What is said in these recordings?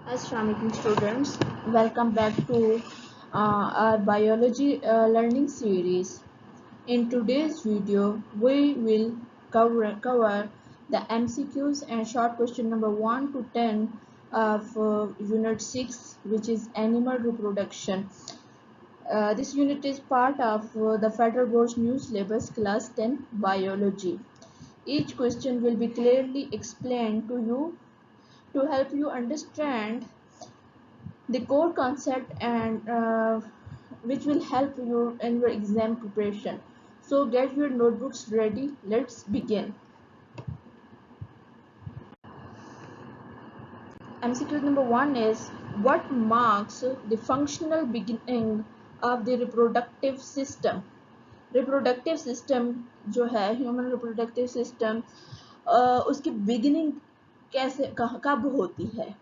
Assalamualaikum students, welcome back to our biology learning series. In today's video, we will cover the MCQs and short question number 1 to 10 of Unit 6, which is animal reproduction. This unit is part of the Federal Board's new syllabus class 10 biology. Each question will be clearly explained to you to help you understand the core concept and which will help you in your exam preparation. So get your notebooks ready. Let's begin. MCQ number 1 is what marks the functional beginning of the reproductive system. Reproductive system जो है human reproductive system उसकी beginning कैसे कब होती है.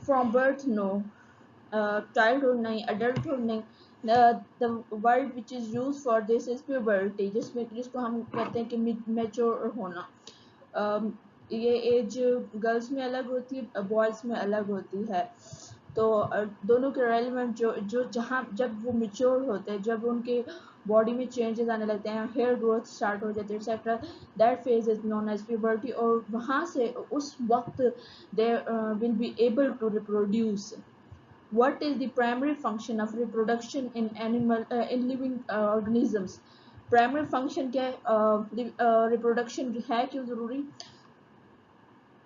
From birth, no. Childhood नहीं, adulthood नहीं. The word which is used for this is puberty, जिसको हम कहते हैं कि mature होना. ये एज गर्ल्स में अलग होती है, बॉयज़ में अलग होती है. तो दोनों के रेलिवेंट जो जहाँ जब वो मेच्योर होते हैं, जब उनके बॉडी में चेंजेस आने लगते हैं, हेयर ग्रोथ स्टार्ट हो जाती है etcetera, that phase is known as puberty. और वहाँ से उस वक्त they will be able to reproduce. What is the primary function of reproduction in animal in living organisms? Primary function क्या है? Reproduction है क्यों ज़रूरी?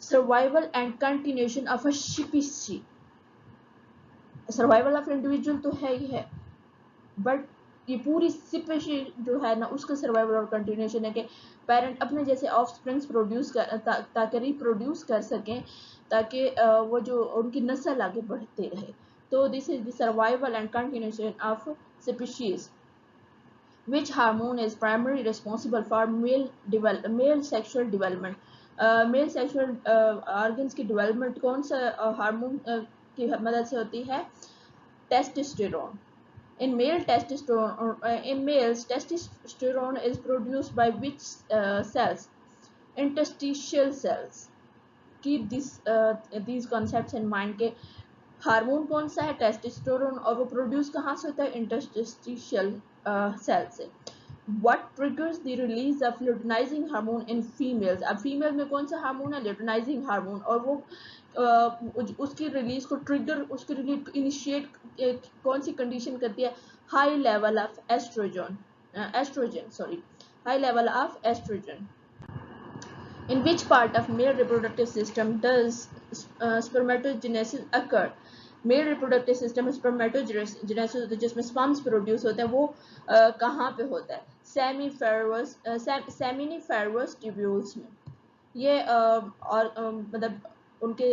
Survival and continuation of a species. Survival of individual तो है ही है, बट ये पूरी स्पीशीज जो है ना उसका सर्वाइवल और कंटिन्यूशन है कि पेरेंट अपने जैसे ऑफ स्प्रिंग्स प्रोड्यूस कर ताकि रिप्रोड्यूस कर सकें, ताकि वो जो उनकी नस्ल आगे बढ़ते रहे. तो this is the survival and continuation of species. Which hormone is primarily responsible for male sexual development? Male sexual organs की डेवलपमेंट कौन सा हार्मोन की मदद से होती है? Testosterone. In males, testosterone is produced by which cells? Interstitial cells. Keep these concepts in mind के hormone कौन सा है? टेस्टोस्टेरोन. और वो प्रोड्यूस कहाँ से होता है? इंटरस्टिशियल सेल से. What triggers the release of luteinizing hormone in females? अब फीमेल में कौन सा हार्मोन है? luteinizing hormone. और वो उसकी रिलीज को ट्रिगर, उसकी रिलीज को इनिशिएट कौन सी कंडीशन करती है? High level of high level of oestrogen. In which part of male reproductive system does spermatogenesis occur? Mail reproductive system में स्पर्मेटोजेनेसिस होता है, जिसमें स्पर्म्स प्रोड्यूस होते हैं. वो कहाँ पे होता है? सेमिनिफेरवस ट्यूब्यूल्स में. ये और मतलब उनके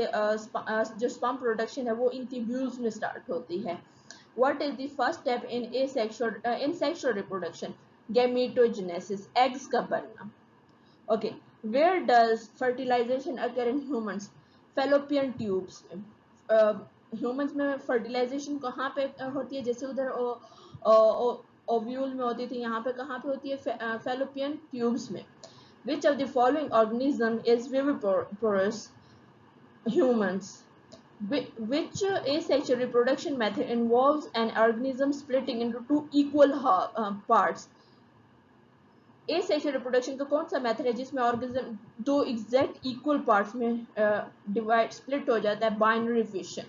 जो स्पर्म प्रोडक्शन है वो इन ट्यूब्यूल्स में स्टार्ट होती है. What is the first step in sexual reproduction? Gametogenesis, eggs का बनना. Okay, where does fertilization occur in humans? Fallopian tubes. Humans में fertilization कहाँ पे होती है? जैसे उधर ओव्यूल में होती थी, यहाँ पे कहाँ पे होती है? Fallopian tubes में. Which of the following organism is viviparous? Humans. Which asexual reproduction method involves an organism splitting into two equal parts? Asexual reproduction का कौन सा मेथड है जिसमें ऑर्गेनिज्म दो एग्जैक्ट इक्वल पार्ट्स में डिवाइड स्प्लिट हो जाता है? Binary fission.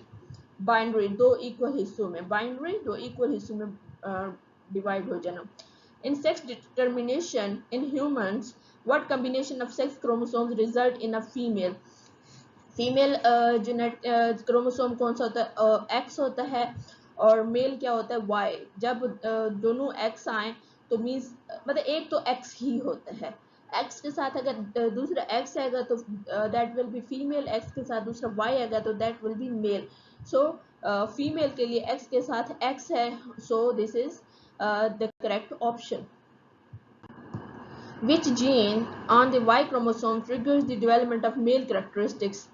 बाइनरी दो इक्वल हिस्सों में, बाइनरी दो इक्वल हिस्सों में डिवाइड हो जाना. इन sex determination in humans, what combination of sex chromosomes result in a female? Female chromosome कौन सा होता है? एक्स होता है. और मेल क्या होता है? वाई. जब दोनों एक्स आए तो मीन्स मतलब एक तो एक्स ही होता है. एक्स के साथ अगर दूसरा एक्स आएगा तो that will be female. X के साथ दूसरा वाई आएगा तो that will be male. So female के लिए एक्स के साथ एक्स है, so this is the correct option. Which gene on the Y chromosome triggers the development of male characteristics?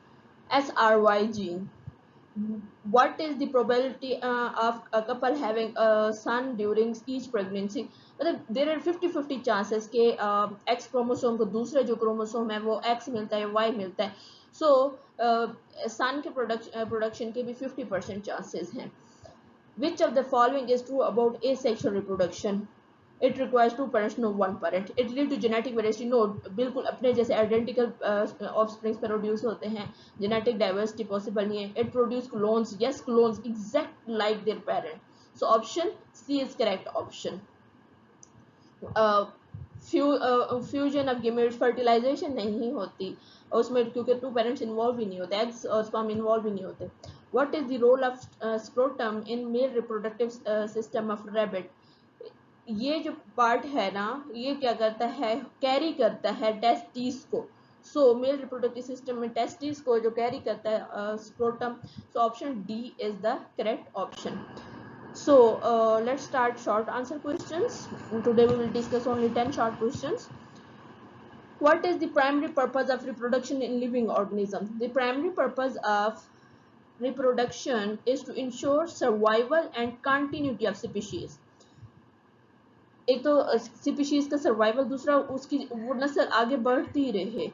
SRY gene. What is the probability of a couple having a son during each pregnancy? मतलब there are 50-50 chances के x chromosome को दूसरा जो chromosome है वो x मिलता है, Y मिलता है. सो सन के प्रोडक्शन के भी 50% चांसेस हैं. Which of the following is true about asexual reproduction? It requires two parents, no one parent. It leads to genetic variety. No, बिल्कुल अपने जैसे identical offspring produce होते हैं. Genetic diversity possible नहीं है. It produce clones. Yes, clones exact like their parent. So option C is correct option. Fusion of gametes fertilisation नहीं होती उसमें क्योंकि टू पेरेंट्स इन्वॉल्व ही नहीं होते, एग्स और स्पर्म इन्वॉल्व ही नहीं होते. What is the role of scrotum in male reproductive system of rabbit? ये जो पार्ट है ना, ये क्या करता है, कैरी करता है टेस्टिस को. सो मेल रिप्रोडक्टिव सिस्टम में टेस्टिस को जो कैरी करता है scrotum. So option D is the correct option. So let's start short answer questions. Today we will discuss only 10 short questions. What is the primary purpose of reproduction in living organism? The primary purpose of reproduction is to ensure survival and continuity of species. एक तो species का survival, दूसरा उसकी वो नस्ल आगे बढ़ती रहे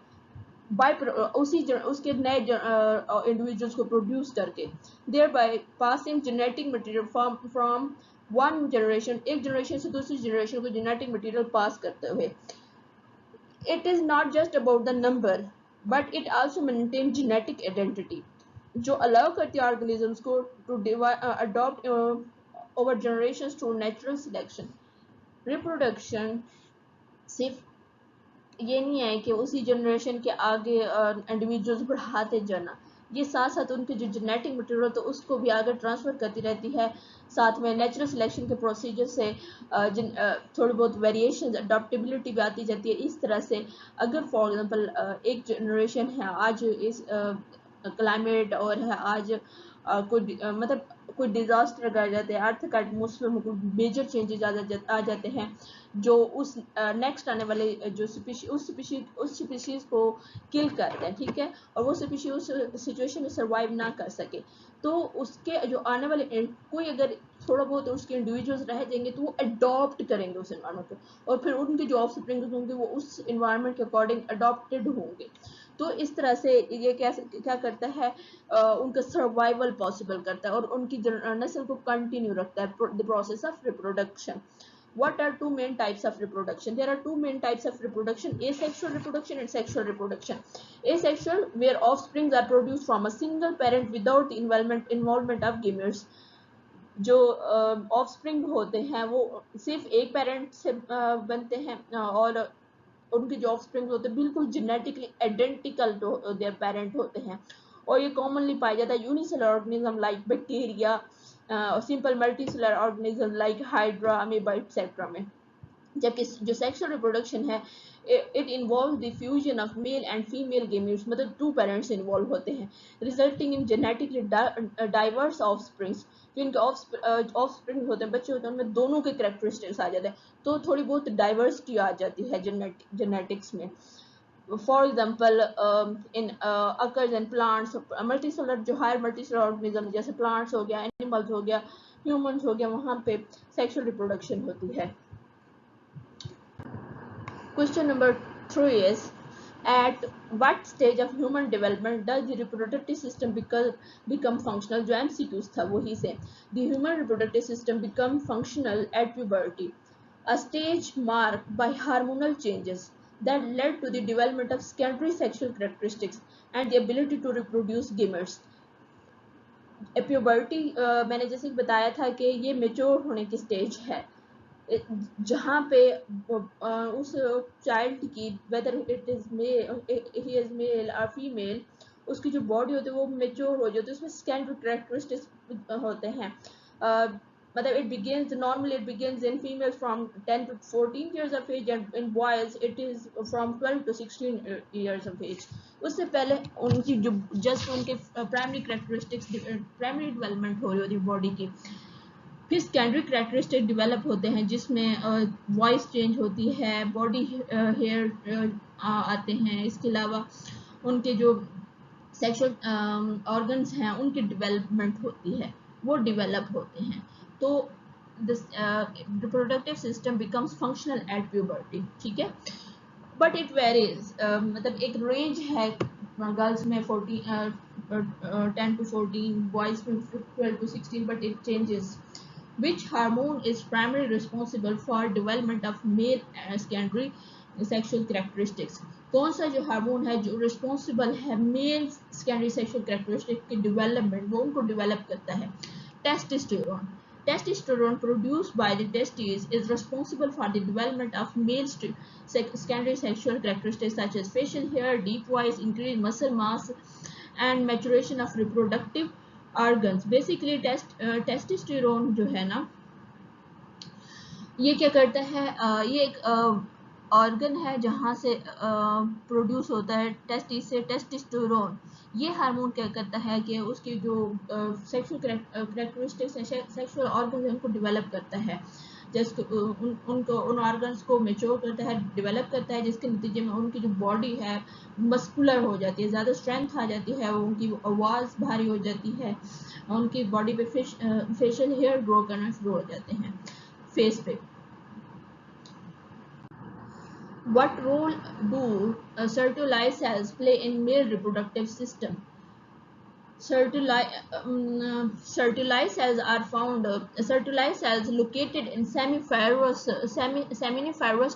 बाय उसके नए इंडिविजुअल्स को प्रोड्यूस करके, thereby passing genetic material from one generation, एक जनरेशन से दूसरी जनरेशन को जेनेटिक मटेरियल पास करते हुए. It is not just about the number but it also maintain genetic identity जो अलाउ करती है ऑर्गेनिजम्स को to adopt over generations through natural selection. Reproduction सिर्फ ये नहीं है कि उसी जनरेशन के आगे इंडिविजुअल्स बढ़ाते जाना, ये साथ साथ उनके जो जेनेटिक मटेरियल तो उसको भी आगे ट्रांसफ़र करती रहती है. साथ में नेचुरल सिलेक्शन के प्रोसीजर से थोड़ी बहुत वेरिएशन अडॉप्टेबिलिटी भी आती जाती है. इस तरह से अगर फॉर एग्जांपल एक जनरेशन है आज इस क्लाइमेट और है आज कोई मतलब कोई डिजास्टर आ जाते हैं, अर्थ का एटमोसफेयर में कोई मेजर चेंजेस आ जाते हैं जो उस नेक्स्ट आने वाले जो उस स्पीशीज को किल करते हैं, ठीक है, और वो स्पीशीज उस सिचुएशन में सर्वाइव ना कर सके, तो उसके जो आने वाले कोई अगर थोड़ा बहुत उसके इंडिविजुअल्स रह जाएंगे तो वो अडॉप्ट करेंगे उस इन्वायरमेंट को और फिर उनके जो ऑफस्प्रिंग होंगे वो उस इन्वायरमेंट के अकॉर्डिंग अडॉप्टेड होंगे. तो इस तरह से ये क्या करता है उनका सर्वाइवल पॉसिबल करता है और उनकी नस्ल को कंटिन्यू रखता है. The process of reproduction. What are two main types of reproduction? There are two main types of reproduction: asexual reproduction and sexual reproduction. Asexual, where offsprings are produced from a single parent without the involvement of gametes. जो offspring होते हैं वो सिर्फ एक parent से बनते हैं और उनके जो ऑफस्प्रिंग होते हैं बिल्कुल genetically identical to their parent होते हैं और ये कॉमनली पाया जाता है unicellular organism like bacteria, simple multicellular organism like hydra, amoeba etcetera में. जबकि जो सेक्सुअल रिप्रोडक्शन है it involve the fusion of male and female gametes, मतलब टू पेरेंट्स इन्वॉल्व होते हैं, resulting in genetically diverse offsprings. जो इनके ऑफस्प्रिंग होते हैं, बच्चे होते हैं, उनमें दोनों के कैरेक्टरिस्टिक्स आ जाते हैं, तो थोड़ी बहुत डाइवर्सिटी आ जाती है जेनेटिक्स में. For example in occurs in plants, multicellular जो हायर मल्टीसेलुलर ऑर्गेनिज्म जैसे प्लांट्स हो गया, एनिमल्स हो गया, ह्यूमंस हो गया, वहाँ पे सेक्सुअल रिप्रोडक्शन होती है. Question number 3 is, at what stage of human development does the reproductive system become functional? जो MCQs था वही से. The human reproductive system become functional at puberty, a stage marked by hormonal changes that led to the development of secondary sexual characteristics and the ability to reproduce gametes. Puberty मैंने जैसे बताया था कि ये mature होने की stage है जहाँ पे उस चाइल्ड की वेदर इट इज मेल और फीमेल उसकी जो बॉडी होती है वो मेच्योर हो जाती है, उसमें सेकेंडरी कैरेक्टरिस्टिक्स होते हैं. मतलब it begins in females from 10 to 14 years of age and in boys it is from 12 to 16 years of age. उससे पहले उनकी जो जस्ट उनके प्राइमरी कैरेक्टरिस्टिक्स प्राइमरी डेवलपमेंट हो रही होती है बॉडी की. फिर सेकेंडरी कैरेक्टरिस्टिक डेवलप होते हैं जिसमें वॉइस चेंज होती है, बॉडी हेयर आते हैं, इसके अलावा उनके जो सेक्सुअल ऑर्गन्स हैं उनकी डेवलपमेंट होती है, वो डेवलप होते हैं. तो this reproductive system becomes functional at puberty, ठीक है. बट इट वेरीज, मतलब एक रेंज है गर्ल्स में 10 to 14, बॉयज में 12 to 16, but it changes. Which hormone is primarily responsible for development of male secondary sexual characteristics? कौन सा जो हार्मोन है जो रिस्पॉन्सिबल है मेल सेकेंडरी सेक्सुअल कैरेक्टरिस्टिक की डेवलपमेंट, वो उनको डेवलप करता है? Testosterone. Testosterone produced by the testes is responsible for the development of male secondary sexual characteristics such as facial hair, deep voice, increased muscle mass, and maturation of reproductive organs. Basically, testosterone जो है ना, ये क्या करता है, ये एक organ है जहाँ से प्रोड्यूस होता है टेस्टिस से टेस्टोस्टेरोन. ये हार्मोन क्या करता है कि उसकी जो सेक्सुअल कैरेक्टरिस्टिक्स हैं, सेक्सुअल ऑर्गन है, उनको डेवलप करता है, जैसे उनको उन ऑर्गन्स को मेच्योर करता है, डेवलप करता है, जिसके नतीजे में उनकी जो बॉडी है मस्कुलर हो जाती है, ज़्यादा स्ट्रेंथ आ जाती है, उनकी आवाज़ भारी हो जाती है, उनकी बॉडी पे फेशियल हेयर ग्रो करना शुरू हो जाते हैं फेस पे. What role do Sertoli cells play in male reproductive system? Sertoli cells are found. Sertoli cells located in seminiferous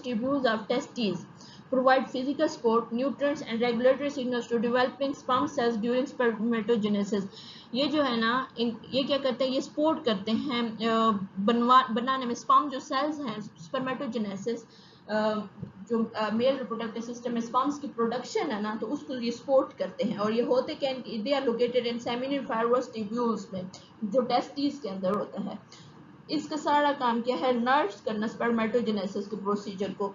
tubules of testes provide physical support, nutrients, and regulatory signals to developing sperm cells during spermatogenesis. ये जो है ना, ये क्या करते हैं, ये support करते हैं बनाने में स्पर्म जो सेल्स हैं, स्पर्मेटोजेनेसिस, जो मेल रिप्रोडक्टिव सिस्टम में स्पर्म्स की प्रोडक्शन है ना, तो उसको ये सपोर्ट करते हैं. और ये होते क्या, they are located in seminiferous tubules में, जो टेस्टिस के अंदर होता है. इसका सारा काम क्या है, नर्स करना स्पर्मेटोजेनेसिस के प्रोसीजर को,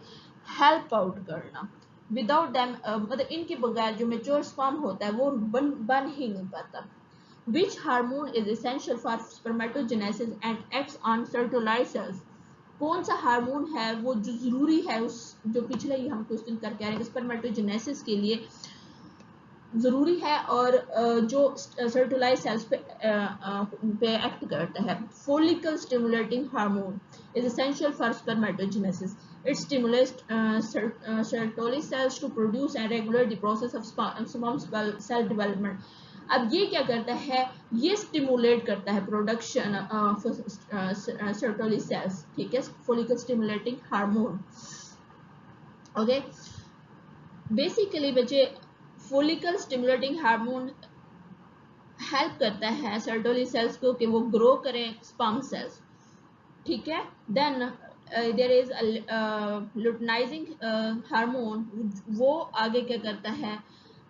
हेल्प आउट करना. विदाउट दैम, मतलब इनके बगैर जो मेच्योर स्पर्म होता है वो बन ही नहीं पाता. Which hormone is essential for spermatogenesis and acts on Sertoli cells? कौन सा हार्मोन है वो जो जरूरी है, उस जो पिछले ही हम क्वेश्चन करके आ रहे हैं, स्पर्मेटोजेनेसिस के लिए जरूरी है और जो सर्टोलाई सेल्स पे एक्ट करता है? Follicle stimulating hormone is essential for spermatogenesis. It stimulates Sertoli cells to produce and regulate the process of sperm cell development. अब ये क्या करता है, ये स्टिमुलेट करता है प्रोडक्शन सर्टोली सेल्स, ठीक है, follicle stimulating hormone. Okay, basically बच्चे, फोलिकल स्टिमुलेटिंग हार्मोन हेल्प करता है सर्टोली सेल्स को कि वो ग्रो करें स्पर्म सेल्स, ठीक है. देन देयर इज लुटेनाइजिंग हार्मोन, वो आगे क्या करता है,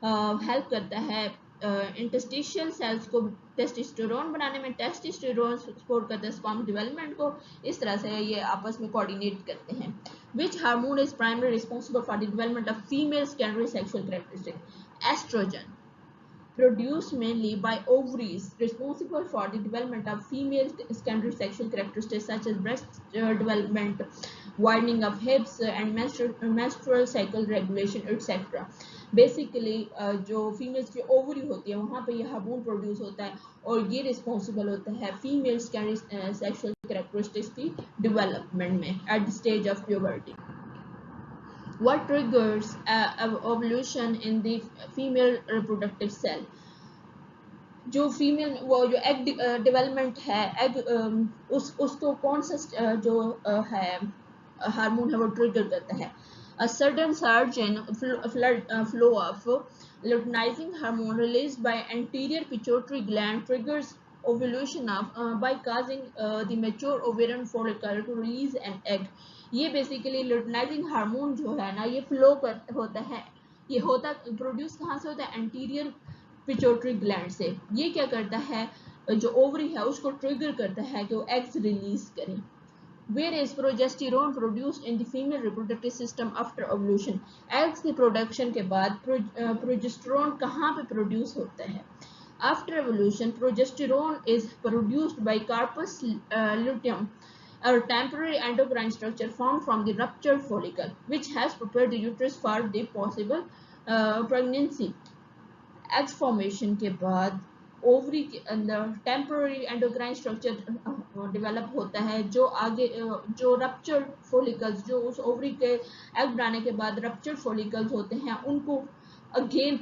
हेल्प करता है इंटरस्टिशियल सेल्स को टेस्टोस्टेरोन बनाने में. टेस्टोस्टेरोन सपोर्ट करता है स्पर्म डेवलपमेंट को. इस तरह से ये आपस में कोऑर्डिनेट करते हैं. Which hormone is primary responsible for the development of female secondary sexual characteristic? Oestrogen, produced mainly by ovaries, responsible for the development of female secondary sexual characteristics such as breast development, widening of hips, and menstrual cycle regulation, etc. Basically जो females की ovary होती है वहाँ पे ये hormone produce होता है और ये रिस्पॉन्सिबल होता है फीमेल सेक्सुअल कैरेक्टरिस्टिक्स की डेवलपमेंट में at the stage of puberty. What triggers ovulation in the female reproductive cell? जो फीमेल वो जो एग डेवलपमेंट है, एग उसको कौन सा जो है हार्मोन है वो ट्रिगर करता है? A sudden surge in flow of luteinizing hormone released by anterior pituitary gland triggers ovulation by causing the mature ovarian follicle to release an egg. ये बेसिकली लुटेनाइजिंग हार्मोन जो है ना, ये फ्लो होता है, ये होता प्रोड्यूस कहाँ से होता है? एंटीरियर पिट्यूटरी ग्लैंड से. ये क्या करता है, जो ओवरी है उसको ट्रिगर करता है कि वो एग्स रिलीज करें. Where is progesterone produced in the female reproductive system after ovulation? Eggs की प्रोडक्शन के बाद प्रोजेस्टेरोन कहाँ पे प्रोड्यूस होता है? After ovulation, progesterone is produced by corpus luteum, a temporary endocrine structure formed from the ruptured follicle, which has prepared the uterus for the possible pregnancy. Eggs formation के बाद ovary के अंदर temporary endocrine structure develop होता है, जो आगे जो ruptured follicles, जो उस ओवरी के एग बनाने के बाद रप्चर्ड फोलिकल्स होते हैं, उनको अगेन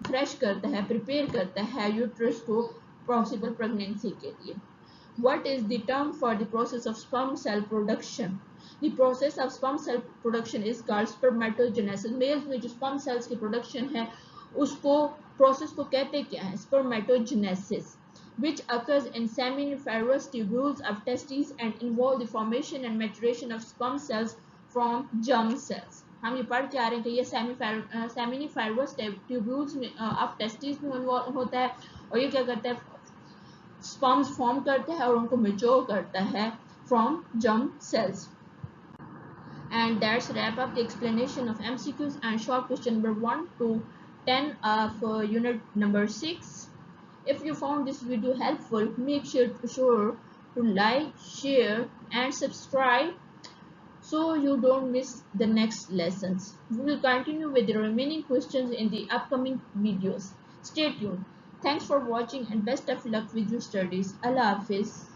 फ्रेश करता है, प्रिपेयर करता है यूट्रस को पॉसिबल प्रेगनेंसी के लिए. What is the term for the process of sperm cell production? The process of sperm cell production is called spermatogenesis. Males में जो sperm cells की production है उसको process को कहते क्या है? Spermatogenesis, which occurs in seminiferous tubules of testes and involve the formation and maturation of sperm cells from germ cells. हम ये पढ़ के आ रहे हैं कि ये seminiferous tubules में of testes में involve होता है और ये क्या करता है? स्पर्म्स फॉर्म करता है और उनको मेच्योर करता है from germ cells. And that's wrap up the explanation of MCQs and short question number 1 to 10 of unit number 6. If you found this video helpful, make sure to like, share and subscribe so you don't miss the next lessons. We will continue with the remaining questions in the upcoming videos. Stay tuned. Thanks for watching and best of luck with your studies. Allah Hafiz.